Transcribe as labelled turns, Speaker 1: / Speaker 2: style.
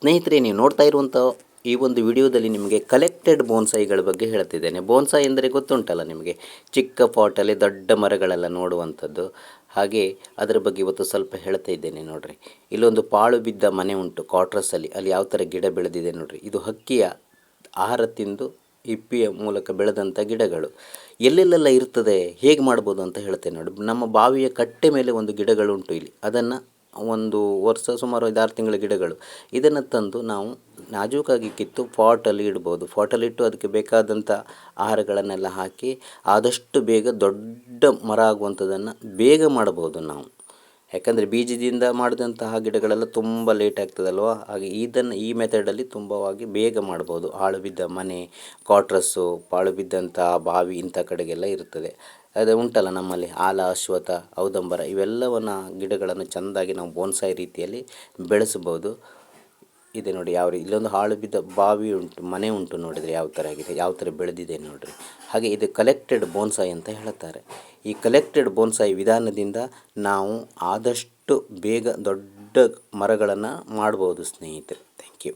Speaker 1: ಸ್ನೇಹಿತರೆ, ನೀವು ನೋಡ್ತಾ ಇರುವಂಥ ಈ ಒಂದು ವಿಡಿಯೋದಲ್ಲಿ ನಿಮಗೆ ಕಲೆಕ್ಟೆಡ್ ಬೋನ್ಸಾಯಿಗಳ ಬಗ್ಗೆ ಹೇಳ್ತಿದ್ದೇನೆ. ಬೋನ್ಸಾಯಿ ಅಂದರೆ ಗೊತ್ತುಂಟಲ್ಲ ನಿಮಗೆ, ಚಿಕ್ಕ ಪಾಟಲ್ಲಿ ದೊಡ್ಡ ಮರಗಳೆಲ್ಲ ನೋಡುವಂಥದ್ದು. ಹಾಗೆ ಅದರ ಬಗ್ಗೆ ಇವತ್ತು ಸ್ವಲ್ಪ ಹೇಳ್ತಾ ಇದ್ದೇನೆ ನೋಡಿರಿ. ಇಲ್ಲೊಂದು ಪಾಳು ಬಿದ್ದ ಮನೆ ಉಂಟು ಕ್ವಾರ್ಟರ್ಸಲ್ಲಿ, ಅಲ್ಲಿ ಯಾವ ಥರ ಗಿಡ ಬೆಳೆದಿದೆ ನೋಡಿರಿ. ಇದು ಹಕ್ಕಿಯ ಆಹಾರ ತಿಂದು ಹಿಪ್ಪಿಯ ಮೂಲಕ ಬೆಳೆದಂಥ ಗಿಡಗಳು. ಎಲ್ಲೆಲ್ಲೆಲ್ಲ ಇರ್ತದೆ, ಹೇಗೆ ಮಾಡ್ಬೋದು ಅಂತ ಹೇಳ್ತೇನೆ ನೋಡಿ. ನಮ್ಮ ಬಾವಿಯ ಕಟ್ಟೆ ಮೇಲೆ ಒಂದು ಗಿಡಗಳುಂಟು ಇಲ್ಲಿ. ಅದನ್ನು ಒಂದು ವರ್ಷ ಸುಮಾರು 5-6 ತಿಂಗಳ ಗಿಡಗಳು. ಇದನ್ನು ತಂದು ನಾವು ನಾಜೂಕಾಗಿ ಕಿತ್ತು ಪಾಟಲ್ಲಿ ಇಡ್ಬೋದು. ಪಾಟಲ್ಲಿಟ್ಟು ಅದಕ್ಕೆ ಬೇಕಾದಂಥ ಆಹಾರಗಳನ್ನೆಲ್ಲ ಹಾಕಿ ಆದಷ್ಟು ಬೇಗ ದೊಡ್ಡ ಮರ ಆಗುವಂಥದ್ದನ್ನು ಬೇಗ ಮಾಡ್ಬೋದು ನಾವು. ಯಾಕಂದರೆ ಬೀಜದಿಂದ ಮಾಡಿದಂತಹ ಗಿಡಗಳೆಲ್ಲ ತುಂಬ ಲೇಟ್ ಆಗ್ತದಲ್ವ. ಹಾಗೆ ಈ ಮೆಥಡಲ್ಲಿ ತುಂಬವಾಗಿ ಬೇಗ ಮಾಡ್ಬೋದು. ಹಾಳು ಬಿದ್ದ ಮನೆ, ಕ್ವಾರ್ಟರ್ಸು, ಪಾಳು ಬಿದ್ದಂಥ ಬಾವಿ ಇಂಥ ಕಡೆಗೆಲ್ಲ ಇರ್ತದೆ. ಅದು ಉಂಟಲ್ಲ ನಮ್ಮಲ್ಲಿ ಆಲ, ಅಶ್ವತ್ಥ, ಔದಂಬರ ಇವೆಲ್ಲವನ್ನು ಗಿಡಗಳನ್ನು ಚೆಂದಾಗಿ ನಾವು ಬೋನ್ಸಾಯಿ ರೀತಿಯಲ್ಲಿ ಬೆಳೆಸ್ಬೋದು. ಇದೆ ನೋಡಿ, ಇಲ್ಲೊಂದು ಹಾಳು ಬಿದ್ದ ಬಾವಿ ಉಂಟು, ಮನೆ ಉಂಟು. ನೋಡಿದರೆ ಯಾವ ಥರ ಆಗಿದೆ, ಯಾವ ಥರ ಬೆಳೆದಿದೆ ನೋಡಿರಿ. ಹಾಗೆ ಇದು ಕಲೆಕ್ಟೆಡ್ ಬೋನ್ಸಾಯಿ ಅಂತ ಹೇಳ್ತಾರೆ. ಈ ಕಲೆಕ್ಟೆಡ್ ಬೋನ್ಸಾಯಿ ವಿಧಾನದಿಂದ ನಾವು ಆದಷ್ಟು ಬೇಗ ದೊಡ್ಡ ಮರಗಳನ್ನು ಮಾಡ್ಬೋದು ಸ್ನೇಹಿತರೆ. Thank you.